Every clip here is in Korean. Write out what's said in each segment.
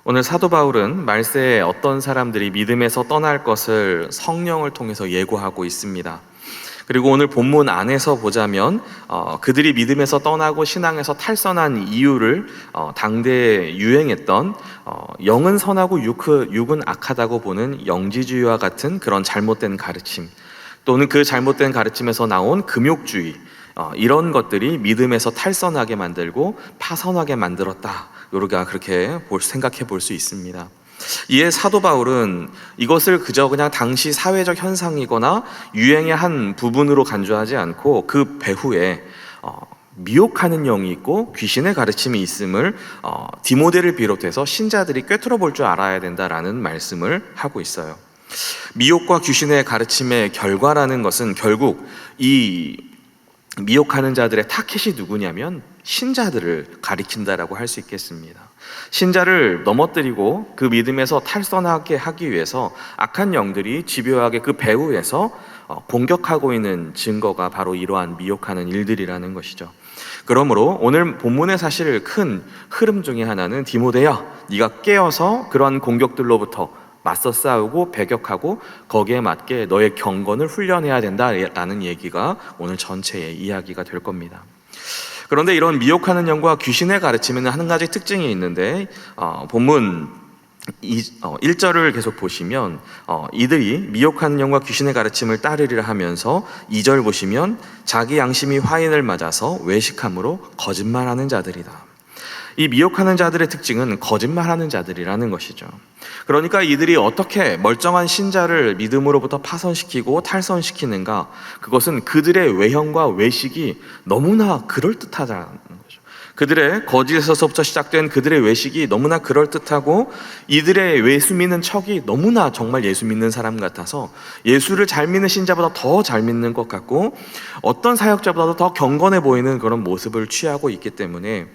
오늘 사도 바울은 말세에 어떤 사람들이 믿음에서 떠날 것을 성령을 통해서 예고하고 있습니다. 그리고 오늘 본문 안에서 보자면 그들이 믿음에서 떠나고 신앙에서 탈선한 이유를 당대에 유행했던 영은 선하고 육은 악하다고 보는 영지주의와 같은 그런 잘못된 가르침, 또는 그 잘못된 가르침에서 나온 금욕주의, 이런 것들이 믿음에서 탈선하게 만들고 파선하게 만들었다, 우리가 그렇게 생각해 볼 수 있습니다. 이에 사도 바울은 이것을 그냥 당시 사회적 현상이거나 유행의 한 부분으로 간주하지 않고 그 배후에 미혹하는 영이 있고 귀신의 가르침이 있음을 디모데를 비롯해서 신자들이 꿰뚫어 볼 줄 알아야 된다라는 말씀을 하고 있어요. 미혹과 귀신의 가르침의 결과라는 것은 결국 이 미혹하는 자들의 타겟이 누구냐면 신자들을 가리킨다라고 할 수 있겠습니다. 신자를 넘어뜨리고 그 믿음에서 탈선하게 하기 위해서 악한 영들이 집요하게 그 배후에서 공격하고 있는 증거가 바로 이러한 미혹하는 일들이라는 것이죠. 그러므로 오늘 본문의 사실 큰 흐름 중에 하나는 디모데야, 네가 깨어서 그러한 공격들로부터 맞서 싸우고 배격하고 거기에 맞게 너의 경건을 훈련해야 된다라는 얘기가 오늘 전체의 이야기가 될 겁니다. 그런데 이런 미혹하는 영과 귀신의 가르침에는 한 가지 특징이 있는데 본문 1절을 계속 보시면 이들이 미혹하는 영과 귀신의 가르침을 따르리라 하면서 2절 보시면 자기 양심이 화인을 맞아서 외식함으로 거짓말하는 자들이다. 이 미혹하는 자들의 특징은 거짓말하는 자들이라는 것이죠. 그러니까 이들이 어떻게 멀쩡한 신자를 믿음으로부터 파선시키고 탈선시키는가? 그것은 그들의 외형과 외식이 너무나 그럴듯하다는 거죠. 그들의 거짓에서부터 시작된 그들의 외식이 너무나 그럴듯하고 이들의 예수 믿는 척이 너무나 정말 예수 믿는 사람 같아서 예수를 잘 믿는 신자보다 더 잘 믿는 것 같고 어떤 사역자보다도 더 경건해 보이는 그런 모습을 취하고 있기 때문에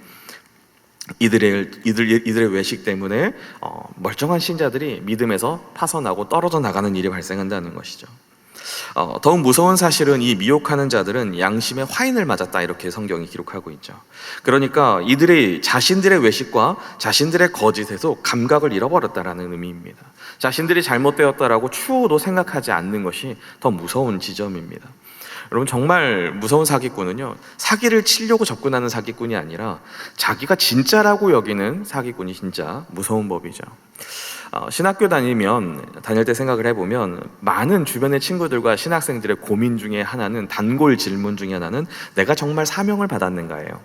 이들의 외식 때문에 멀쩡한 신자들이 믿음에서 파선하고 떨어져 나가는 일이 발생한다는 것이죠. 더욱 무서운 사실은 이 미혹하는 자들은 양심의 화인을 맞았다, 이렇게 성경이 기록하고 있죠. 그러니까 이들이 자신들의 외식과 자신들의 거짓에서 감각을 잃어버렸다라는 의미입니다. 자신들이 잘못되었다라고 추호도 생각하지 않는 것이 더 무서운 지점입니다. 여러분, 정말 무서운 사기꾼은요, 사기를 치려고 접근하는 사기꾼이 아니라 자기가 진짜라고 여기는 사기꾼이 진짜 무서운 법이죠. 신학교 다닐 때 생각을 해보면 많은 주변의 친구들과 신학생들의 고민 중에 하나는, 단골 질문 중에 하나는 내가 정말 사명을 받았는가예요.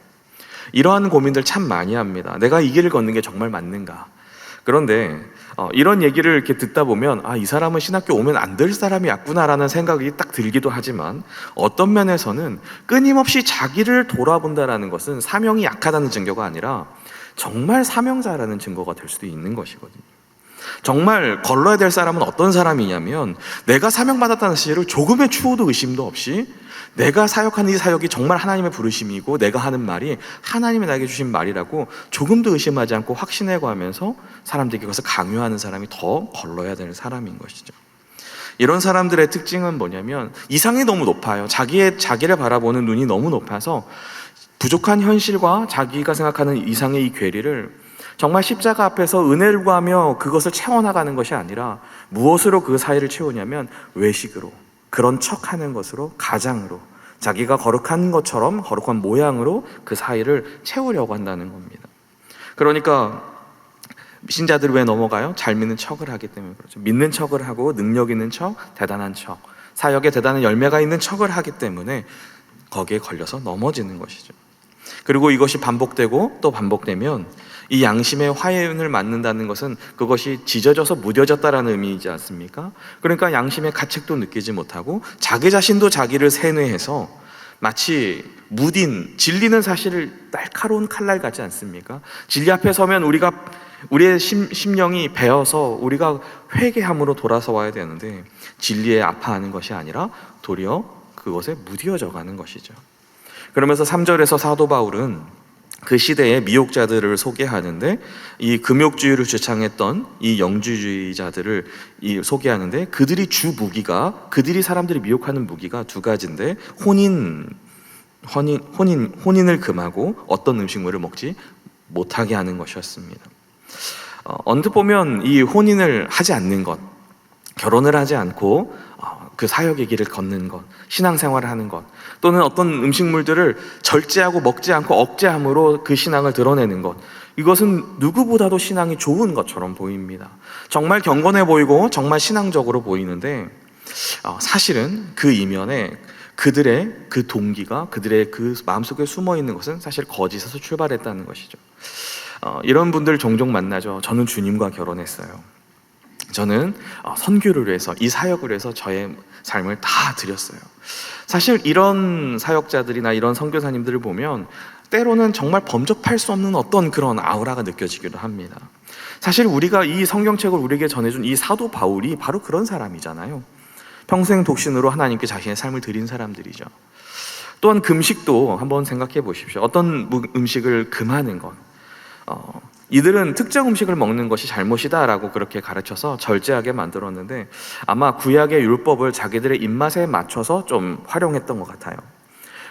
이러한 고민들 참 많이 합니다. 내가 이 길을 걷는 게 정말 맞는가? 그런데 이런 얘기를 이렇게 듣다 보면 이 사람은 신학교 오면 안 될 사람이었구나라는 생각이 딱 들기도 하지만 어떤 면에서는 끊임없이 자기를 돌아본다라는 것은 사명이 약하다는 증거가 아니라 정말 사명자라는 증거가 될 수도 있는 것이거든요. 정말 걸러야 될 사람은 어떤 사람이냐면 내가 사명받았다는 사실을 조금의 추호도 의심도 없이 내가 사역하는 이 사역이 정말 하나님의 부르심이고 내가 하는 말이 하나님이 나에게 주신 말이라고 조금도 의심하지 않고 확신해 가면서 사람들에게 그것을 강요하는 사람이 더 걸러야 되는 사람인 것이죠. 이런 사람들의 특징은 뭐냐면 이상이 너무 높아요. 자기를 바라보는 눈이 너무 높아서 부족한 현실과 자기가 생각하는 이상의 이 괴리를 정말 십자가 앞에서 은혜를 구하며 그것을 채워나가는 것이 아니라 무엇으로 그 사이를 채우냐면 외식으로, 그런 척하는 것으로, 가장으로, 자기가 거룩한 것처럼 거룩한 모양으로 그 사이를 채우려고 한다는 겁니다. 그러니까 신자들이 왜 넘어가요? 잘 믿는 척을 하기 때문에 그렇죠. 믿는 척을 하고 능력 있는 척, 대단한 척, 사역에 대단한 열매가 있는 척을 하기 때문에 거기에 걸려서 넘어지는 것이죠. 그리고 이것이 반복되고 또 반복되면 이 양심의 화인을 맞는다는 것은 그것이 지져져서 무뎌졌다라는 의미이지 않습니까? 그러니까 양심의 가책도 느끼지 못하고 자기 자신도 자기를 세뇌해서 마치 무딘, 진리는 사실 날카로운 칼날 같지 않습니까? 진리 앞에 서면 우리의 심령이 베어서 우리가 회개함으로 돌아서 와야 되는데 진리에 아파하는 것이 아니라 도리어 그것에 무뎌져 가는 것이죠. 그러면서 3절에서 사도 바울은 그 시대의 미혹자들을 소개하는데 이 금욕주의를 주창했던 이 영주주의자들을 소개하는데 그들이 그들이 사람들이 미혹하는 무기가 두 가지인데 혼인을 금하고 어떤 음식물을 먹지 못하게 하는 것이었습니다. 언뜻 보면 이 혼인을 하지 않는 것, 결혼을 하지 않고 그 사역의 길을 걷는 것, 신앙생활을 하는 것, 또는 어떤 음식물들을 절제하고 먹지 않고 억제함으로 그 신앙을 드러내는 것, 이것은 누구보다도 신앙이 좋은 것처럼 보입니다. 정말 경건해 보이고 정말 신앙적으로 보이는데 사실은 그 이면에 그들의 그 동기가, 그들의 그 마음속에 숨어 있는 것은 사실 거짓에서 출발했다는 것이죠. 이런 분들 종종 만나죠. 저는 주님과 결혼했어요. 저는 선교를 위해서, 이 사역을 위해서 저의 삶을 다 드렸어요. 사실 이런 사역자들이나 이런 선교사님들을 보면 때로는 정말 범접할 수 없는 어떤 그런 아우라가 느껴지기도 합니다. 사실 우리가 이 성경책을 우리에게 전해준 이 사도 바울이 바로 그런 사람이잖아요. 평생 독신으로 하나님께 자신의 삶을 드린 사람들이죠. 또한 금식도 한번 생각해 보십시오. 어떤 음식을 금하는 것, 이들은 특정 음식을 먹는 것이 잘못이다라고 그렇게 가르쳐서 절제하게 만들었는데 아마 구약의 율법을 자기들의 입맛에 맞춰서 좀 활용했던 것 같아요.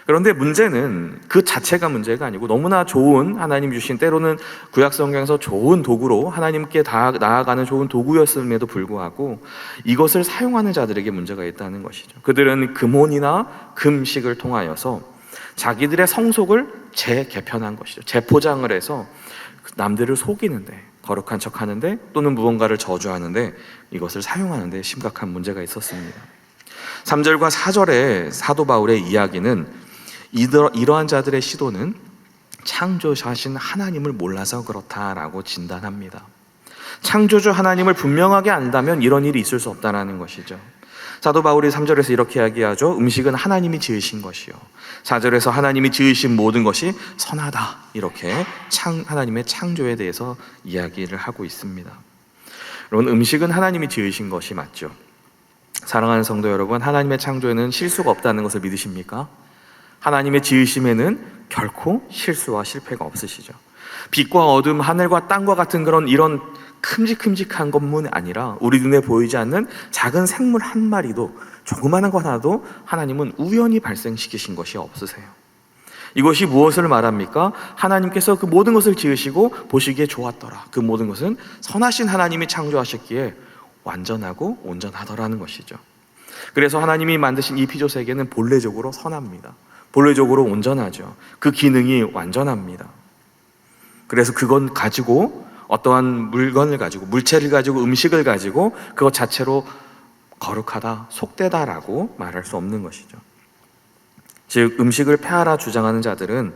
그런데 문제는 그 자체가 문제가 아니고 너무나 좋은, 하나님 주신, 때로는 구약 성경에서 좋은 도구로 하나님께 나아가는 좋은 도구였음에도 불구하고 이것을 사용하는 자들에게 문제가 있다는 것이죠. 그들은 금혼이나 금식을 통하여서 자기들의 성속을 재개편한 것이죠. 재포장을 해서 남들을 속이는데, 거룩한 척 하는데, 또는 무언가를 저주하는데 이것을 사용하는데 심각한 문제가 있었습니다. 3절과 4절의 사도 바울의 이야기는 이러한 자들의 시도는 창조자신 하나님을 몰라서 그렇다라고 진단합니다. 창조주 하나님을 분명하게 안다면 이런 일이 있을 수 없다는 것이죠. 사도 바울이 3절에서 이렇게 이야기하죠. 음식은 하나님이 지으신 것이요, 4절에서 하나님이 지으신 모든 것이 선하다, 이렇게 하나님의 창조에 대해서 이야기를 하고 있습니다. 여러분, 음식은 하나님이 지으신 것이 맞죠. 사랑하는 성도 여러분, 하나님의 창조에는 실수가 없다는 것을 믿으십니까? 하나님의 지으심에는 결코 실수와 실패가 없으시죠. 빛과 어둠, 하늘과 땅과 같은 이런 큼직큼직한 것뿐 아니라 우리 눈에 보이지 않는 작은 생물 한 마리도, 조그마한 것 하나도 하나님은 우연히 발생시키신 것이 없으세요. 이것이 무엇을 말합니까? 하나님께서 그 모든 것을 지으시고 보시기에 좋았더라, 그 모든 것은 선하신 하나님이 창조하셨기에 완전하고 온전하더라는 것이죠. 그래서 하나님이 만드신 이 피조 세계는 본래적으로 선합니다. 본래적으로 온전하죠. 그 기능이 완전합니다. 그래서 그건 가지고, 어떠한 물건을 가지고, 물체를 가지고, 음식을 가지고 그것 자체로 거룩하다, 속되다라고 말할 수 없는 것이죠. 즉, 음식을 폐하라 주장하는 자들은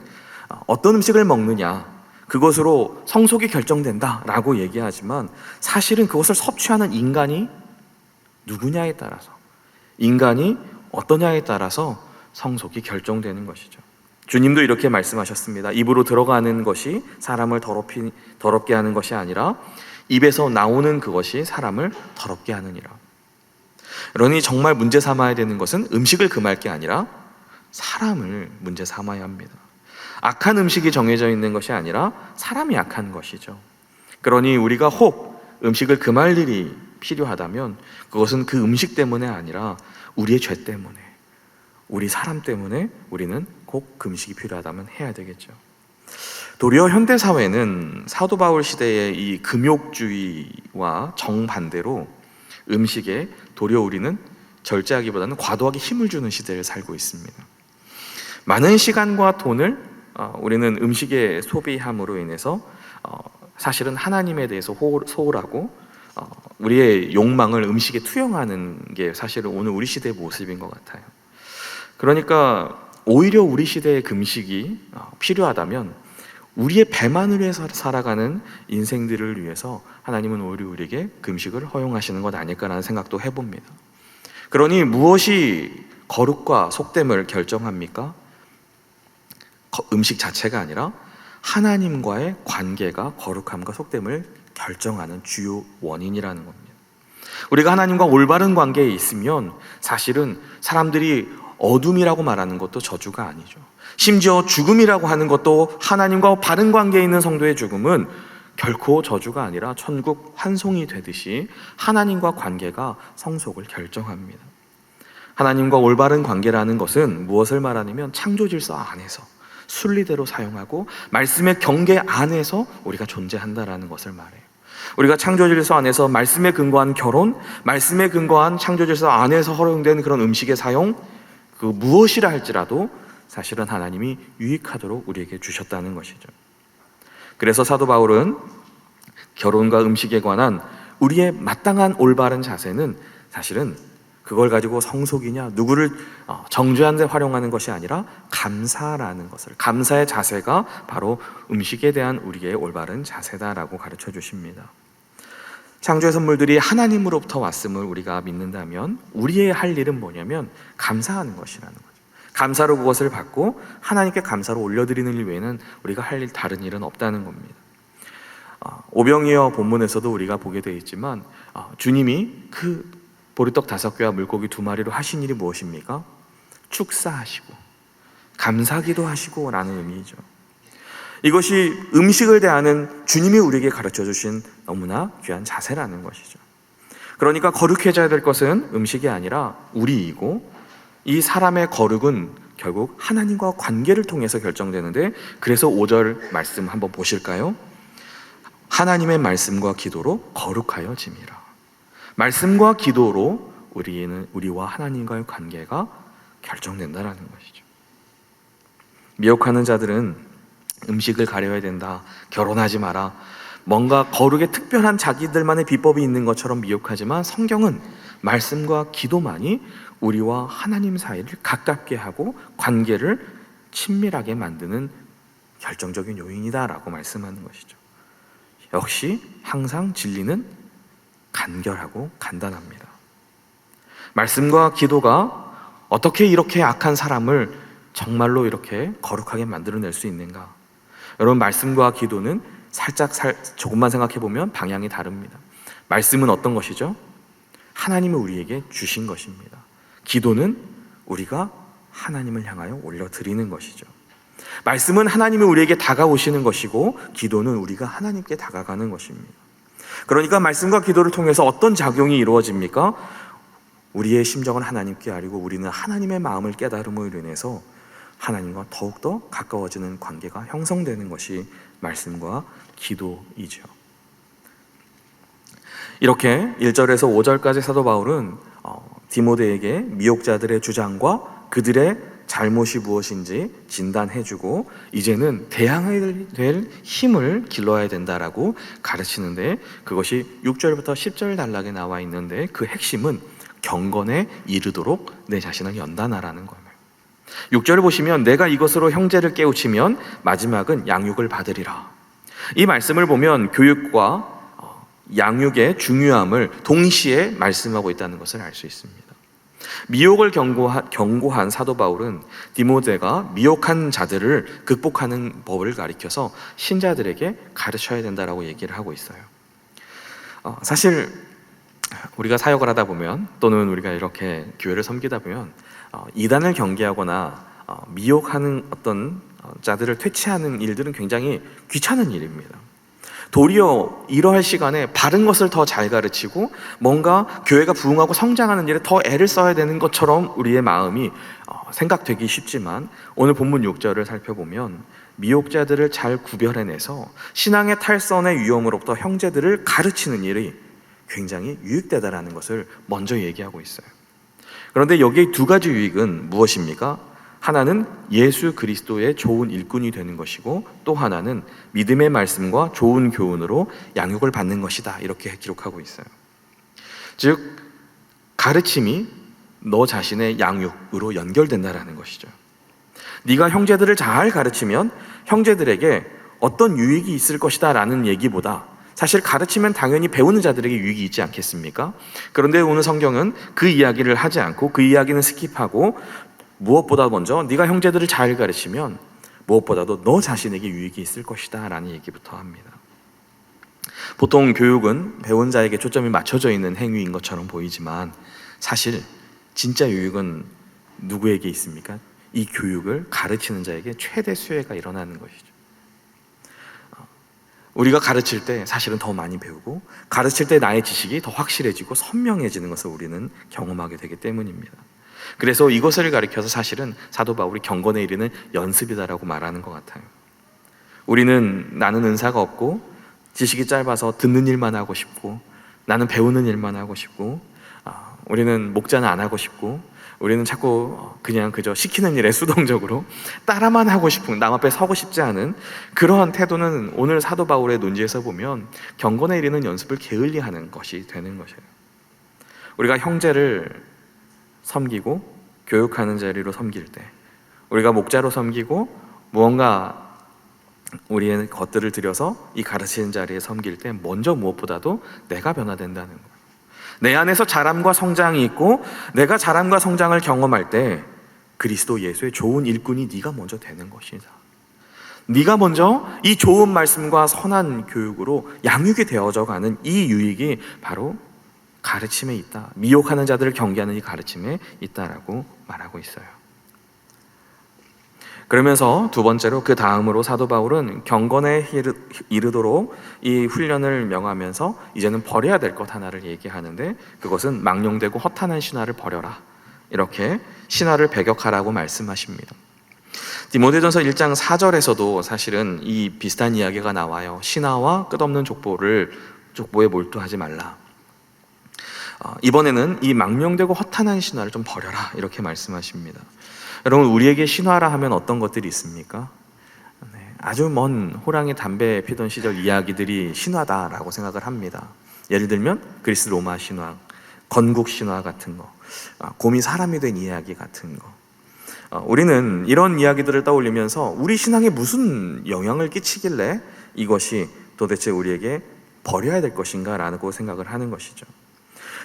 어떤 음식을 먹느냐, 그것으로 성속이 결정된다라고 얘기하지만 사실은 그것을 섭취하는 인간이 누구냐에 따라서, 인간이 어떠냐에 따라서 성속이 결정되는 것이죠. 주님도 이렇게 말씀하셨습니다. 입으로 들어가는 것이 사람을 더럽게 하는 것이 아니라 입에서 나오는 그것이 사람을 더럽게 하느니라. 그러니 정말 문제 삼아야 되는 것은 음식을 금할 게 아니라 사람을 문제 삼아야 합니다. 악한 음식이 정해져 있는 것이 아니라 사람이 악한 것이죠. 그러니 우리가 혹 음식을 금할 일이 필요하다면 그것은 그 음식 때문에 아니라 우리의 죄 때문에, 우리 사람 때문에 우리는 꼭 금식이 필요하다면 해야 되겠죠. 도리어 현대사회는 사도 바울 시대의 이 금욕주의와 정반대로 음식에 도리어 우리는 절제하기보다는 과도하게 힘을 주는 시대를 살고 있습니다. 많은 시간과 돈을 우리는 음식에 소비함으로 인해서 사실은 하나님에 대해서 소홀하고 우리의 욕망을 음식에 투영하는 게 사실은 오늘 우리 시대의 모습인 것 같아요. 그러니까 오히려 우리 시대의 금식이 필요하다면 우리의 배만을 위해서 살아가는 인생들을 위해서 하나님은 오히려 우리에게 금식을 허용하시는 것 아닐까라는 생각도 해봅니다. 그러니 무엇이 거룩과 속됨을 결정합니까? 음식 자체가 아니라 하나님과의 관계가 거룩함과 속됨을 결정하는 주요 원인이라는 겁니다. 우리가 하나님과 올바른 관계에 있으면 사실은 사람들이 어둠이라고 말하는 것도 저주가 아니죠. 심지어 죽음이라고 하는 것도 하나님과 바른 관계에 있는 성도의 죽음은 결코 저주가 아니라 천국 환송이 되듯이 하나님과 관계가 성속을 결정합니다. 하나님과 올바른 관계라는 것은 무엇을 말하냐면 창조 질서 안에서 순리대로 사용하고 말씀의 경계 안에서 우리가 존재한다라는 것을 말해요. 우리가 창조질서 안에서 말씀에 근거한 결혼, 말씀에 근거한 창조질서 안에서 허용된 그런 음식의 사용, 그 무엇이라 할지라도 사실은 하나님이 유익하도록 우리에게 주셨다는 것이죠. 그래서 사도 바울은 결혼과 음식에 관한 우리의 마땅한 올바른 자세는 사실은 그걸 가지고 성속이냐 누구를 정죄하는 데 활용하는 것이 아니라 감사라는 것을, 감사의 자세가 바로 음식에 대한 우리의 올바른 자세다라고 가르쳐 주십니다. 창조의 선물들이 하나님으로부터 왔음을 우리가 믿는다면 우리의 할 일은 뭐냐면 감사하는 것이라는 거죠. 감사로 그것을 받고 하나님께 감사로 올려드리는 일 외에는 우리가 할 일, 다른 일은 없다는 겁니다. 오병이어 본문에서도 우리가 보게 되어 있지만 주님이 그 보리떡 5개와 물고기 2마리로 하신 일이 무엇입니까? 축사하시고 감사기도 하시고 라는 의미죠. 이것이 음식을 대하는 주님이 우리에게 가르쳐 주신 너무나 귀한 자세라는 것이죠. 그러니까 거룩해져야 될 것은 음식이 아니라 우리이고, 이 사람의 거룩은 결국 하나님과 관계를 통해서 결정되는데, 그래서 5절 말씀 한번 보실까요? 하나님의 말씀과 기도로 거룩하여짐이라. 말씀과 기도로 우리와 하나님과의 관계가 결정된다라는 것이죠. 미혹하는 자들은 음식을 가려야 된다, 결혼하지 마라, 뭔가 거룩에 특별한 자기들만의 비법이 있는 것처럼 미혹하지만, 성경은 말씀과 기도만이 우리와 하나님 사이를 가깝게 하고 관계를 친밀하게 만드는 결정적인 요인이다라고 말씀하는 것이죠. 역시 항상 진리는 간결하고 간단합니다. 말씀과 기도가 어떻게 이렇게 악한 사람을 정말로 이렇게 거룩하게 만들어낼 수 있는가? 여러분, 말씀과 기도는 조금만 생각해 보면 방향이 다릅니다. 말씀은 어떤 것이죠? 하나님이 우리에게 주신 것입니다. 기도는 우리가 하나님을 향하여 올려드리는 것이죠. 말씀은 하나님이 우리에게 다가오시는 것이고, 기도는 우리가 하나님께 다가가는 것입니다. 그러니까 말씀과 기도를 통해서 어떤 작용이 이루어집니까? 우리의 심정을 하나님께 알리고 우리는 하나님의 마음을 깨달음으로 인해서 하나님과 더욱더 가까워지는 관계가 형성되는 것이 말씀과 기도이죠. 이렇게 1절에서 5절까지 사도 바울은 디모데에게 미혹자들의 주장과 그들의 잘못이 무엇인지 진단해주고, 이제는 대항해야 될 힘을 길러야 된다라고 가르치는데, 그것이 6절부터 10절 단락에 나와 있는데, 그 핵심은 경건에 이르도록 내 자신을 연단하라는 거예요. 6절을 보시면 내가 이것으로 형제를 깨우치면 마지막은 양육을 받으리라. 이 말씀을 보면 교육과 양육의 중요함을 동시에 말씀하고 있다는 것을 알 수 있습니다. 미혹을 경고한 사도 바울은 디모데가 미혹한 자들을 극복하는 법을 가리켜서 신자들에게 가르쳐야 된다라고 얘기를 하고 있어요. 사실 우리가 사역을 하다 보면, 또는 우리가 이렇게 교회를 섬기다 보면 이단을 경계하거나 미혹하는 어떤 자들을 퇴치하는 일들은 굉장히 귀찮은 일입니다. 도리어 이러할 시간에 바른 것을 더 잘 가르치고 뭔가 교회가 부흥하고 성장하는 일에 더 애를 써야 되는 것처럼 우리의 마음이 생각되기 쉽지만, 오늘 본문 6절을 살펴보면 미혹자들을 잘 구별해내서 신앙의 탈선의 위험으로부터 형제들을 가르치는 일이 굉장히 유익되다라는 것을 먼저 얘기하고 있어요. 그런데 여기에 2가지 유익은 무엇입니까? 하나는 예수 그리스도의 좋은 일꾼이 되는 것이고, 또 하나는 믿음의 말씀과 좋은 교훈으로 양육을 받는 것이다, 이렇게 기록하고 있어요. 즉, 가르침이 너 자신의 양육으로 연결된다라는 것이죠. 네가 형제들을 잘 가르치면 형제들에게 어떤 유익이 있을 것이다 라는 얘기보다, 사실 가르치면 당연히 배우는 자들에게 유익이 있지 않겠습니까? 그런데 오늘 성경은 그 이야기를 하지 않고 그 이야기는 스킵하고, 무엇보다 먼저 네가 형제들을 잘 가르치면 무엇보다도 너 자신에게 유익이 있을 것이다 라는 얘기부터 합니다. 보통 교육은 배운 자에게 초점이 맞춰져 있는 행위인 것처럼 보이지만, 사실 진짜 유익은 누구에게 있습니까? 이 교육을 가르치는 자에게 최대 수혜가 일어나는 것이죠. 우리가 가르칠 때 사실은 더 많이 배우고, 가르칠 때 나의 지식이 더 확실해지고 선명해지는 것을 우리는 경험하게 되기 때문입니다. 그래서 이것을 가리켜서 사실은 사도 바울이 경건에 이르는 연습이다라고 말하는 것 같아요. 우리는 나는 은사가 없고 지식이 짧아서 듣는 일만 하고 싶고, 나는 배우는 일만 하고 싶고, 우리는 목자는 안 하고 싶고, 우리는 자꾸 그냥 그저 시키는 일에 수동적으로 따라만 하고 싶은, 남 앞에 서고 싶지 않은 그러한 태도는 오늘 사도 바울의 논지에서 보면 경건에 이르는 연습을 게을리하는 것이 되는 것이에요. 우리가 형제를 섬기고 교육하는 자리로 섬길 때, 우리가 목자로 섬기고 무언가 우리의 것들을 들여서 이 가르치는 자리에 섬길 때 먼저 무엇보다도 내가 변화된다는 거예요. 내 안에서 자람과 성장이 있고 내가 자람과 성장을 경험할 때 그리스도 예수의 좋은 일꾼이 네가 먼저 되는 것이다. 네가 먼저 이 좋은 말씀과 선한 교육으로 양육이 되어져 가는 이 유익이 바로 가르침에 있다. 미혹하는 자들을 경계하는 이 가르침에 있다라고 말하고 있어요. 그러면서 두 번째로 그 다음으로 사도 바울은 경건에 이르도록 이 훈련을 명하면서 이제는 버려야 될 것 하나를 얘기하는데, 그것은 망령되고 허탄한 신화를 버려라, 이렇게 신화를 배격하라고 말씀하십니다. 디모데전서 1장 4절에서도 사실은 이 비슷한 이야기가 나와요. 신화와 끝없는 족보에 몰두하지 말라. 이번에는 이 망령되고 허탄한 신화를 좀 버려라, 이렇게 말씀하십니다. 여러분, 우리에게 신화라 하면 어떤 것들이 있습니까? 아주 먼 호랑이 담배 피던 시절 이야기들이 신화다라고 생각을 합니다. 예를 들면 그리스 로마 신화, 건국 신화 같은 거, 곰이 사람이 된 이야기 같은 거. 우리는 이런 이야기들을 떠올리면서 우리 신앙에 무슨 영향을 끼치길래 이것이 도대체 우리에게 버려야 될 것인가 라고 생각을 하는 것이죠.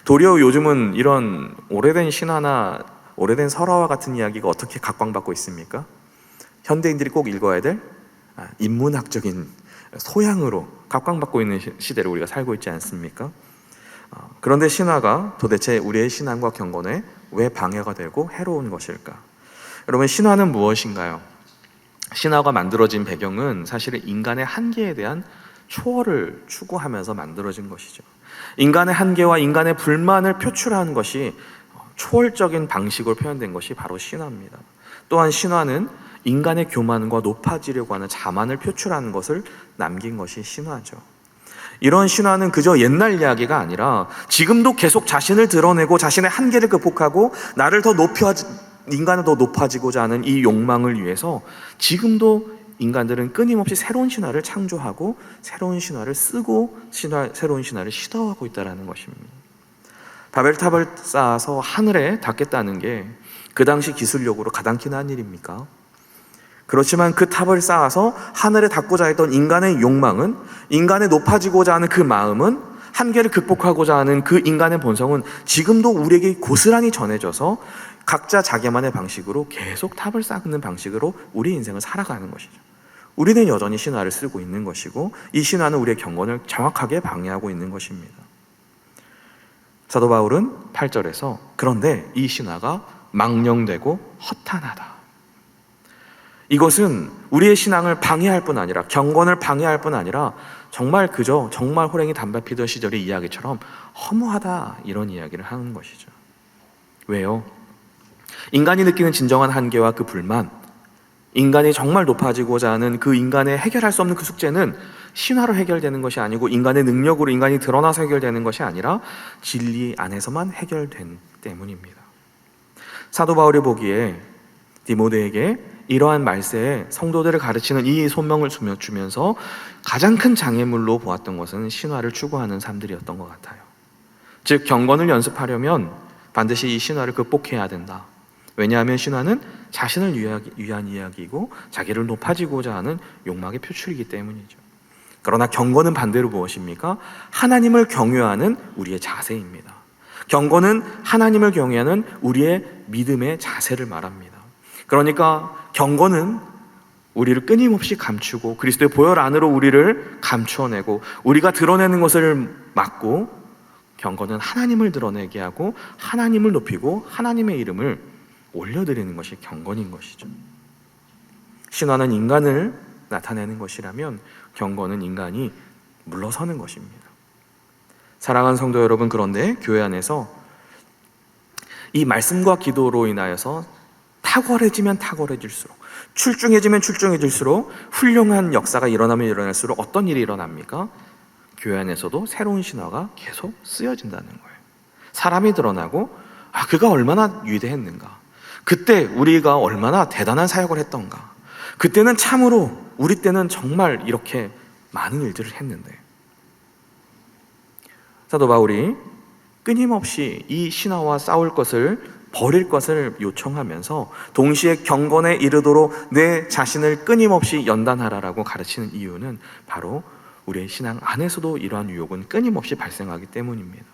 도리어 요즘은 이런 오래된 신화나 오래된 설화와 같은 이야기가 어떻게 각광받고 있습니까? 현대인들이 꼭 읽어야 될 인문학적인 소양으로 각광받고 있는 시대를 우리가 살고 있지 않습니까? 그런데 신화가 도대체 우리의 신앙과 경건에 왜 방해가 되고 해로운 것일까? 여러분, 신화는 무엇인가요? 신화가 만들어진 배경은 사실은 인간의 한계에 대한 초월을 추구하면서 만들어진 것이죠. 인간의 한계와 인간의 불만을 표출하는 것이 초월적인 방식으로 표현된 것이 바로 신화입니다. 또한 신화는 인간의 교만과 높아지려고 하는 자만을 표출하는 것을 남긴 것이 신화죠. 이런 신화는 그저 옛날 이야기가 아니라 지금도 계속 자신을 드러내고 자신의 한계를 극복하고 인간을 더 높아지고자 하는 이 욕망을 위해서 지금도 인간들은 끊임없이 새로운 신화를 창조하고 새로운 신화를 쓰고 새로운 신화를 시도하고 있다는 것입니다. 바벨탑을 쌓아서 하늘에 닿겠다는 게 그 당시 기술력으로 가당키나 한 일입니까? 그렇지만 그 탑을 쌓아서 하늘에 닿고자 했던 인간의 욕망은, 인간의 높아지고자 하는 그 마음은, 한계를 극복하고자 하는 그 인간의 본성은 지금도 우리에게 고스란히 전해져서 각자 자기만의 방식으로 계속 탑을 쌓는 방식으로 우리 인생을 살아가는 것이죠. 우리는 여전히 신화를 쓰고 있는 것이고 이 신화는 우리의 경건을 정확하게 방해하고 있는 것입니다. 사도 바울은 8절에서 그런데 이 신화가 망령되고 허탄하다. 이것은 우리의 신앙을 방해할 뿐 아니라, 경건을 방해할 뿐 아니라 정말 호랭이 담배 피던 시절의 이야기처럼 허무하다, 이런 이야기를 하는 것이죠. 왜요? 인간이 느끼는 진정한 한계와 그 불만, 인간이 정말 높아지고자 하는 그 인간의 해결할 수 없는 그 숙제는 신화로 해결되는 것이 아니고 인간의 능력으로 인간이 드러나서 해결되는 것이 아니라 진리 안에서만 해결된 때문입니다. 사도 바울이 보기에 디모데에게 이러한 말세에 성도들을 가르치는 이 소명을 주면서 가장 큰 장애물로 보았던 것은 신화를 추구하는 사람들이었던 것 같아요. 즉, 경건을 연습하려면 반드시 이 신화를 극복해야 된다. 왜냐하면 신화는 자신을 위한 이야기이고 자기를 높아지고자 하는 욕망의 표출이기 때문이죠. 그러나 경건은 반대로 무엇입니까? 하나님을 경외하는 우리의 자세입니다. 경건은 하나님을 경외하는 우리의 믿음의 자세를 말합니다. 그러니까 경건은 우리를 끊임없이 감추고 그리스도의 보혈 안으로 우리를 감추어내고 우리가 드러내는 것을 막고, 경건은 하나님을 드러내게 하고 하나님을 높이고 하나님의 이름을 올려드리는 것이 경건인 것이죠. 신화는 인간을 나타내는 것이라면 경건은 인간이 물러서는 것입니다. 사랑하는 성도 여러분, 그런데 교회 안에서 이 말씀과 기도로 인하여서 탁월해지면 탁월해질수록, 출중해지면 출중해질수록 훌륭한 역사가 일어나면 일어날수록 어떤 일이 일어납니까? 교회 안에서도 새로운 신화가 계속 쓰여진다는 거예요. 사람이 드러나고 그가 얼마나 위대했는가, 그때 우리가 얼마나 대단한 사역을 했던가, 그때는 참으로 우리 때는 정말 이렇게 많은 일들을 했는데. 사도 바울이 끊임없이 이 신화와 싸울 것을, 버릴 것을 요청하면서 동시에 경건에 이르도록 내 자신을 끊임없이 연단하라라고 가르치는 이유는 바로 우리의 신앙 안에서도 이러한 유혹은 끊임없이 발생하기 때문입니다.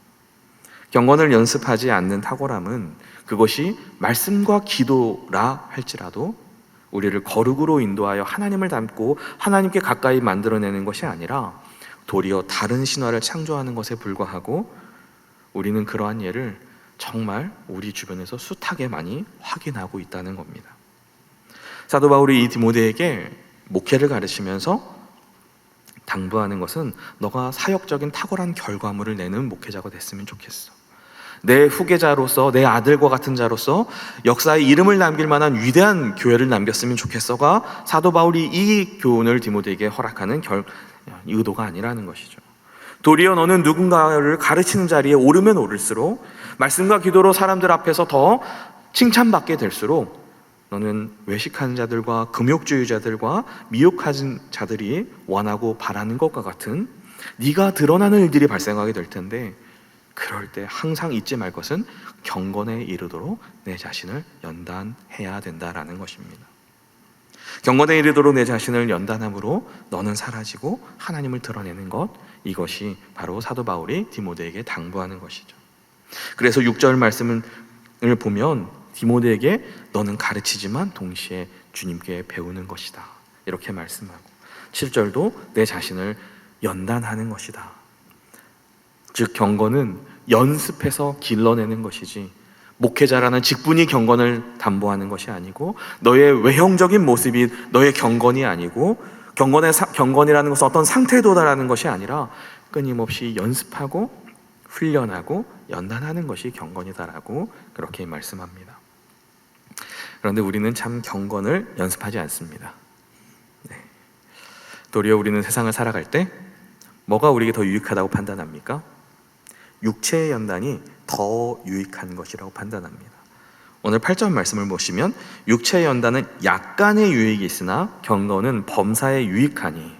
경건을 연습하지 않는 탁월함은 그것이 말씀과 기도라 할지라도 우리를 거룩으로 인도하여 하나님을 닮고 하나님께 가까이 만들어내는 것이 아니라 도리어 다른 신화를 창조하는 것에 불과하고, 우리는 그러한 예를 정말 우리 주변에서 숱하게 많이 확인하고 있다는 겁니다. 사도 바울이 이 디모데에게 목회를 가르치면서 당부하는 것은 너가 사역적인 탁월한 결과물을 내는 목회자가 됐으면 좋겠어. 내 후계자로서, 내 아들과 같은 자로서 역사에 이름을 남길 만한 위대한 교회를 남겼으면 좋겠어가 사도 바울이 이 교훈을 디모데에게 허락하는 의도가 아니라는 것이죠. 도리어 너는 누군가를 가르치는 자리에 오르면 오를수록, 말씀과 기도로 사람들 앞에서 더 칭찬받게 될수록 너는 외식하는 자들과 금욕주의자들과 미혹하는 자들이 원하고 바라는 것과 같은 네가 드러나는 일들이 발생하게 될 텐데, 그럴 때 항상 잊지 말 것은 경건에 이르도록 내 자신을 연단해야 된다라는 것입니다. 경건에 이르도록 내 자신을 연단함으로 너는 사라지고 하나님을 드러내는 것, 이것이 바로 사도 바울이 디모데에게 당부하는 것이죠. 그래서 6절 말씀을 보면 디모데에게 너는 가르치지만 동시에 주님께 배우는 것이다, 이렇게 말씀하고, 7절도 내 자신을 연단하는 것이다. 즉 경건은 연습해서 길러내는 것이지 목회자라는 직분이 경건을 담보하는 것이 아니고, 너의 외형적인 모습이 너의 경건이 아니고, 경건이라는 것은 어떤 상태에 도달하는 것이 아니라 끊임없이 연습하고 훈련하고 연단하는 것이 경건이다라고 그렇게 말씀합니다. 그런데 우리는 참 경건을 연습하지 않습니다. 도리어 우리는 세상을 살아갈 때 뭐가 우리에게 더 유익하다고 판단합니까? 육체의 연단이 더 유익한 것이라고 판단합니다. 오늘 8절 말씀을 보시면 육체의 연단은 약간의 유익이 있으나 경건은 범사에 유익하니,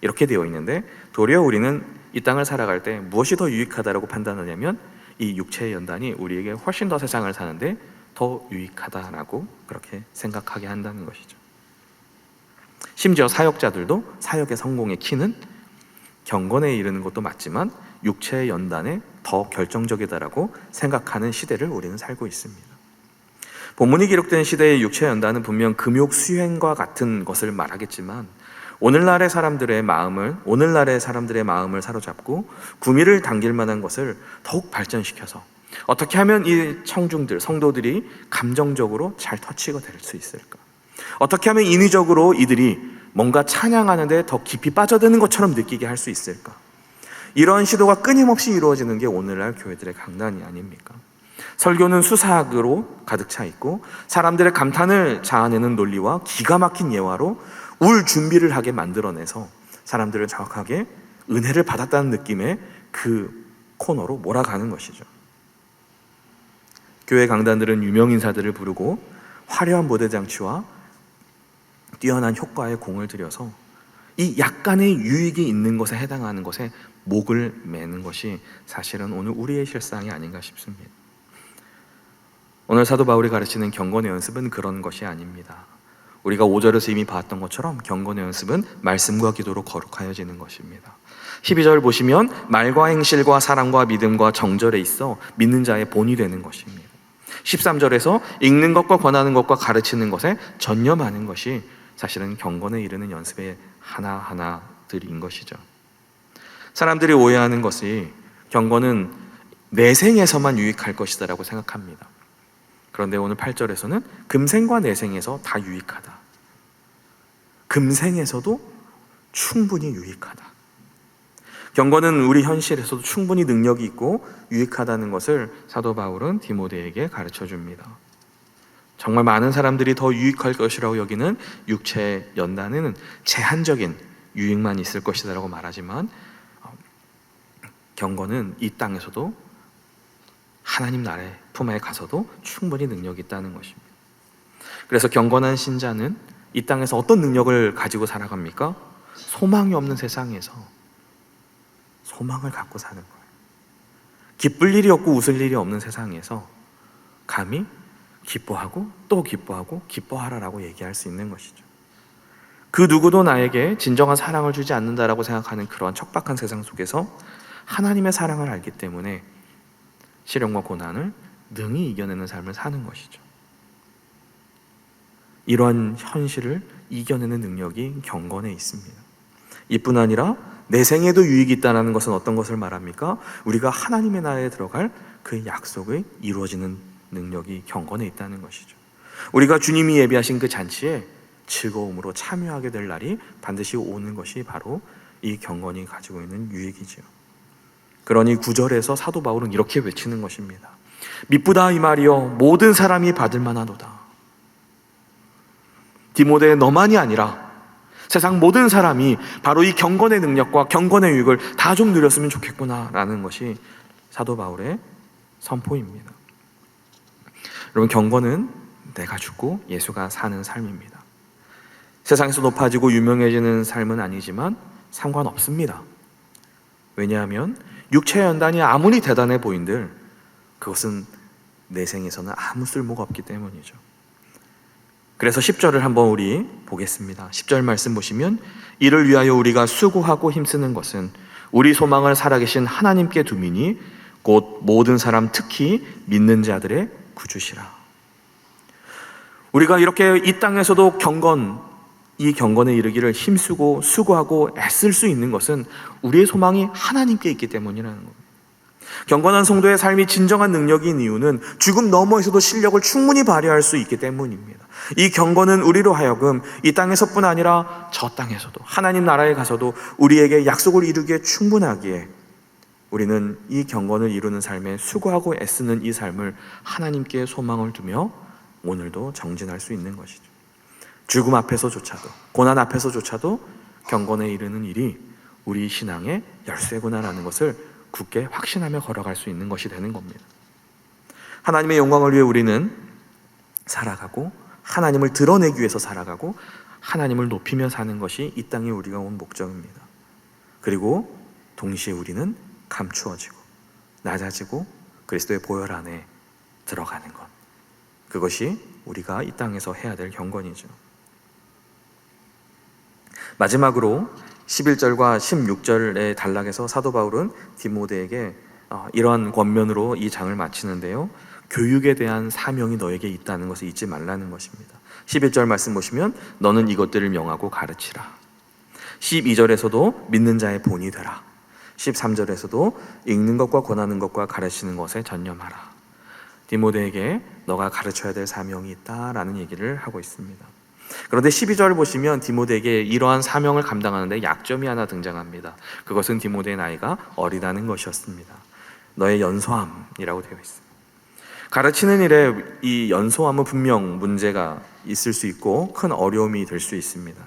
이렇게 되어 있는데, 도리어 우리는 이 땅을 살아갈 때 무엇이 더 유익하다고 판단하냐면 이 육체의 연단이 우리에게 훨씬 더 세상을 사는데 더 유익하다라고 그렇게 생각하게 한다는 것이죠. 심지어 사역자들도 사역의 성공의 키는 경건에 이르는 것도 맞지만 육체의 연단에 더 결정적이다라고 생각하는 시대를 우리는 살고 있습니다. 본문이 기록된 시대의 육체의 연단은 분명 금욕 수행과 같은 것을 말하겠지만, 오늘날의 사람들의 마음을 사로잡고 구미를 당길 만한 것을 더욱 발전시켜서 어떻게 하면 이 청중들, 성도들이 감정적으로 잘 터치가 될 수 있을까? 어떻게 하면 인위적으로 이들이 뭔가 찬양하는데 더 깊이 빠져드는 것처럼 느끼게 할 수 있을까? 이런 시도가 끊임없이 이루어지는 게 오늘날 교회들의 강단이 아닙니까? 설교는 수사학으로 가득 차 있고 사람들의 감탄을 자아내는 논리와 기가 막힌 예화로 울 준비를 하게 만들어내서 사람들을 정확하게 은혜를 받았다는 느낌의 그 코너로 몰아가는 것이죠. 교회 강단들은 유명 인사들을 부르고 화려한 무대 장치와 뛰어난 효과에 공을 들여서 이 약간의 유익이 있는 것에 해당하는 것에 목을 매는 것이 사실은 오늘 우리의 실상이 아닌가 싶습니다. 오늘 사도 바울이 가르치는 경건의 연습은 그런 것이 아닙니다. 우리가 5절에서 이미 봤던 것처럼 경건의 연습은 말씀과 기도로 거룩하여지는 것입니다. 12절 보시면 말과 행실과 사랑과 믿음과 정절에 있어 믿는 자의 본이 되는 것입니다. 13절에서 읽는 것과 권하는 것과 가르치는 것에 전념하는 것이 사실은 경건에 이르는 연습의 하나하나들인 것이죠. 사람들이 오해하는 것이 경건은 내생에서만 유익할 것이다라고 생각합니다. 그런데 오늘 8절에서는 금생과 내생에서 다 유익하다. 금생에서도 충분히 유익하다. 경건은 우리 현실에서도 충분히 능력이 있고 유익하다는 것을 사도 바울은 디모데에게 가르쳐 줍니다. 정말 많은 사람들이 더 유익할 것이라고 여기는 육체의 연단에는 제한적인 유익만 있을 것이다라고 말하지만 경건은 이 땅에서도 하나님 나라의 품에 가서도 충분히 능력이 있다는 것입니다. 그래서 경건한 신자는 이 땅에서 어떤 능력을 가지고 살아갑니까? 소망이 없는 세상에서 소망을 갖고 사는 거예요. 기쁠 일이 없고 웃을 일이 없는 세상에서 감히 기뻐하고 또 기뻐하고 기뻐하라라고 얘기할 수 있는 것이죠. 그 누구도 나에게 진정한 사랑을 주지 않는다라고 생각하는 그러한 척박한 세상 속에서 하나님의 사랑을 알기 때문에 시련과 고난을 능히 이겨내는 삶을 사는 것이죠. 이러한 현실을 이겨내는 능력이 경건에 있습니다. 이뿐 아니라 내 생에도 유익이 있다는 것은 어떤 것을 말합니까? 우리가 하나님의 나라에 들어갈 그 약속이 이루어지는 능력이 경건에 있다는 것이죠. 우리가 주님이 예비하신 그 잔치에 즐거움으로 참여하게 될 날이 반드시 오는 것이 바로 이 경건이 가지고 있는 유익이지요. 그러니 9절에서 사도 바울은 이렇게 외치는 것입니다. 미쁘다 이 말이여 모든 사람이 받을 만하도다. 디모데 너만이 아니라 세상 모든 사람이 바로 이 경건의 능력과 경건의 유익을 다 좀 누렸으면 좋겠구나라는 것이 사도 바울의 선포입니다. 여러분, 경건은 내가 죽고 예수가 사는 삶입니다. 세상에서 높아지고 유명해지는 삶은 아니지만 상관없습니다. 왜냐하면 육체의 연단이 아무리 대단해 보인들 그것은 내 생에서는 아무 쓸모가 없기 때문이죠. 그래서 10절을 한번 우리 보겠습니다. 10절 말씀 보시면 이를 위하여 우리가 수고하고 힘쓰는 것은 우리 소망을 살아계신 하나님께 두미니 곧 모든 사람 특히 믿는 자들의 구주시라. 우리가 이렇게 이 땅에서도 이 경건에 이르기를 힘쓰고 수고하고 애쓸 수 있는 것은 우리의 소망이 하나님께 있기 때문이라는 겁니다. 경건한 성도의 삶이 진정한 능력인 이유는 죽음 너머에서도 실력을 충분히 발휘할 수 있기 때문입니다. 이 경건은 우리로 하여금 이 땅에서뿐 아니라 저 땅에서도 하나님 나라에 가서도 우리에게 약속을 이루기에 충분하기에 우리는 이 경건을 이루는 삶에 수고하고 애쓰는 이 삶을 하나님께 소망을 두며 오늘도 정진할 수 있는 것이죠. 죽음 앞에서조차도 고난 앞에서조차도 경건에 이르는 일이 우리 신앙의 열쇠구나라는 것을 굳게 확신하며 걸어갈 수 있는 것이 되는 겁니다. 하나님의 영광을 위해 우리는 살아가고 하나님을 드러내기 위해서 살아가고 하나님을 높이며 사는 것이 이 땅에 우리가 온 목적입니다. 그리고 동시에 우리는 감추어지고 낮아지고 그리스도의 보혈 안에 들어가는 것, 그것이 우리가 이 땅에서 해야 될 경건이죠. 마지막으로 11절과 16절의 단락에서 사도 바울은 디모데에게 이러한 권면으로 이 장을 마치는데요, 교육에 대한 사명이 너에게 있다는 것을 잊지 말라는 것입니다. 11절 말씀 보시면 너는 이것들을 명하고 가르치라. 12절에서도 믿는 자의 본이 되라. 13절에서도 읽는 것과 권하는 것과 가르치는 것에 전념하라. 디모데에게 너가 가르쳐야 될 사명이 있다라는 얘기를 하고 있습니다. 그런데 12절을 보시면 디모데에게 이러한 사명을 감당하는데 약점이 하나 등장합니다. 그것은 디모데의 나이가 어리다는 것이었습니다. 너의 연소함이라고 되어 있습니다. 가르치는 일에 이 연소함은 분명 문제가 있을 수 있고 큰 어려움이 될 수 있습니다.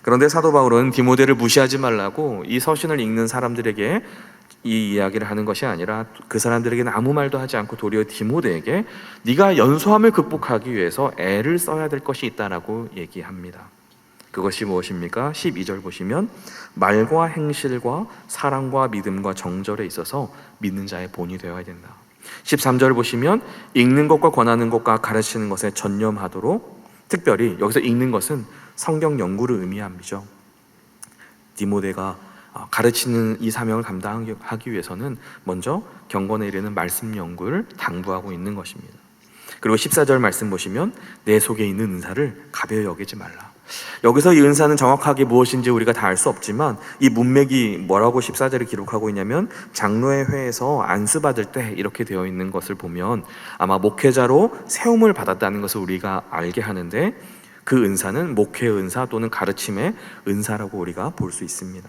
그런데 사도 바울은 디모데를 무시하지 말라고 이 서신을 읽는 사람들에게 이 이야기를 하는 것이 아니라 그 사람들에게는 아무 말도 하지 않고 도리어 디모데에게 네가 연소함을 극복하기 위해서 애를 써야 될 것이 있다라고 얘기합니다. 그것이 무엇입니까? 12절 보시면 말과 행실과 사랑과 믿음과 정절에 있어서 믿는 자의 본이 되어야 된다. 13절 보시면 읽는 것과 권하는 것과 가르치는 것에 전념하도록, 특별히 여기서 읽는 것은 성경 연구를 의미합니다. 디모데가 가르치는 이 사명을 감당하기 위해서는 먼저 경건에 이르는 말씀 연구를 당부하고 있는 것입니다. 그리고 14절 말씀 보시면 내 속에 있는 은사를 가벼이 여기지 말라. 여기서 이 은사는 정확하게 무엇인지 우리가 다 알 수 없지만 이 문맥이 뭐라고 14절에 기록하고 있냐면 장로의 회에서 안수받을 때 이렇게 되어 있는 것을 보면 아마 목회자로 세움을 받았다는 것을 우리가 알게 하는데, 그 은사는 목회의 은사 또는 가르침의 은사라고 우리가 볼 수 있습니다.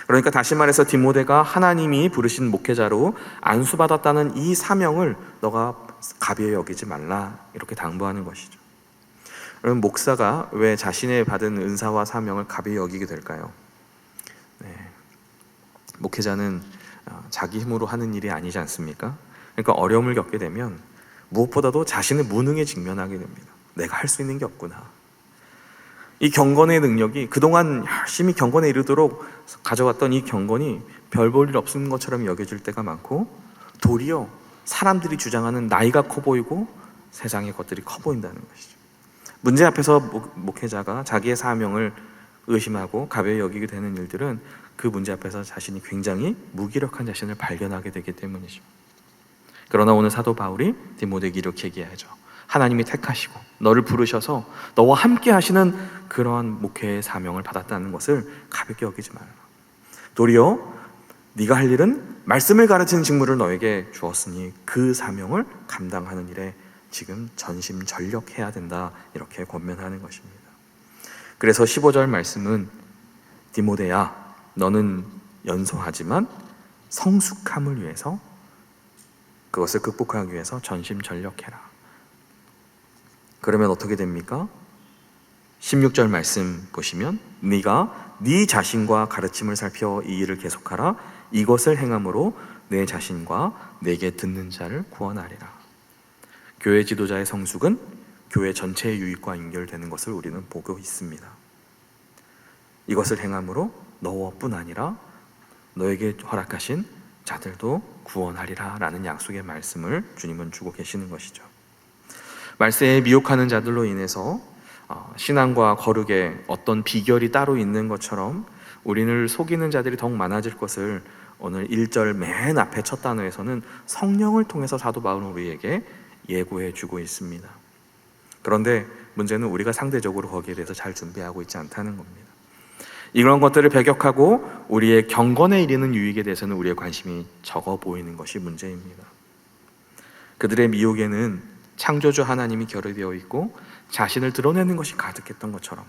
그러니까 다시 말해서 디모데가 하나님이 부르신 목회자로 안수받았다는 이 사명을 너가 가벼이 여기지 말라, 이렇게 당부하는 것이죠. 여러분, 목사가 왜 자신의 받은 은사와 사명을 가벼이 여기게 될까요? 목회자는 자기 힘으로 하는 일이 아니지 않습니까? 그러니까 어려움을 겪게 되면 무엇보다도 자신의 무능에 직면하게 됩니다. 내가 할 수 있는 게 없구나. 이 경건의 능력이 그동안 열심히 경건에 이르도록 가져왔던 이 경건이 별 볼 일 없는 것처럼 여겨질 때가 많고, 도리어 사람들이 주장하는 나이가 커 보이고 세상의 것들이 커 보인다는 것이죠. 문제 앞에서 목회자가 자기의 사명을 의심하고 가벼이 여기게 되는 일들은 그 문제 앞에서 자신이 굉장히 무기력한 자신을 발견하게 되기 때문이죠. 그러나 오늘 사도 바울이 디모데에게 이렇게 얘기하죠. 하나님이 택하시고 너를 부르셔서 너와 함께 하시는 그러한 목회의 사명을 받았다는 것을 가볍게 여기지 말라. 도리어 네가 할 일은 말씀을 가르치는 직무를 너에게 주었으니 그 사명을 감당하는 일에 지금 전심전력해야 된다, 이렇게 권면하는 것입니다. 그래서 15절 말씀은 디모데야, 너는 연소하지만 성숙함을 위해서, 그것을 극복하기 위해서 전심전력해라. 그러면 어떻게 됩니까? 16절 말씀 보시면 네가 네 자신과 가르침을 살펴 이 일을 계속하라. 이것을 행함으로 내 자신과 내게 듣는 자를 구원하리라. 교회 지도자의 성숙은 교회 전체의 유익과 연결되는 것을 우리는 보고 있습니다. 이것을 행함으로 너뿐 아니라 너에게 허락하신 자들도 구원하리라 라는 약속의 말씀을 주님은 주고 계시는 것이죠. 말세에 미혹하는 자들로 인해서 신앙과 거룩에 어떤 비결이 따로 있는 것처럼 우리를 속이는 자들이 더욱 많아질 것을 오늘 1절 맨 앞에 첫 단어에서는 성령을 통해서 사도 바울은 우리에게 예고해 주고 있습니다. 그런데 문제는 우리가 상대적으로 거기에 대해서 잘 준비하고 있지 않다는 겁니다. 이런 것들을 배격하고 우리의 경건에 이르는 유익에 대해서는 우리의 관심이 적어 보이는 것이 문제입니다. 그들의 미혹에는 창조주 하나님이 결여되어 있고 자신을 드러내는 것이 가득했던 것처럼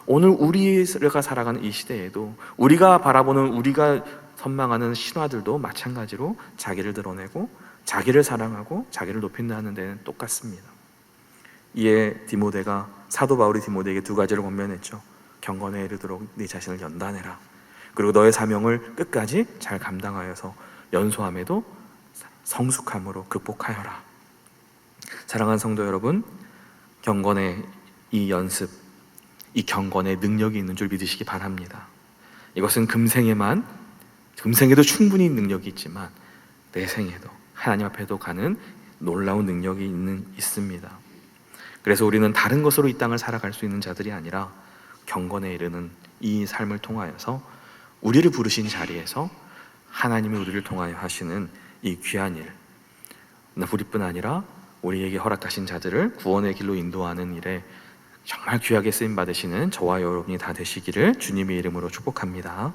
오늘 우리가 살아가는 이 시대에도 우리가 바라보는, 우리가 선망하는 신화들도 마찬가지로 자기를 드러내고 자기를 사랑하고 자기를 높인다는 데는 똑같습니다. 이에 디모데가, 사도 바울이 디모데에게 두 가지를 권면했죠. 경건에 이르도록 네 자신을 연단해라. 그리고 너의 사명을 끝까지 잘 감당하여서 연소함에도 성숙함으로 극복하여라. 사랑하는 성도 여러분, 경건의 이 연습, 이 경건의 능력이 있는 줄 믿으시기 바랍니다. 이것은 금생에도 충분히 능력이 있지만 내생에도 하나님 앞에도 가는 놀라운 능력이 있습니다. 그래서 우리는 다른 것으로 이 땅을 살아갈 수 있는 자들이 아니라 경건에 이르는 이 삶을 통하여서 우리를 부르신 자리에서 하나님이 우리를 통하여 하시는 이 귀한 일, 우리뿐 아니라 우리에게 허락하신 자들을 구원의 길로 인도하는 일에 정말 귀하게 쓰임 받으시는 저와 여러분이 다 되시기를 주님의 이름으로 축복합니다.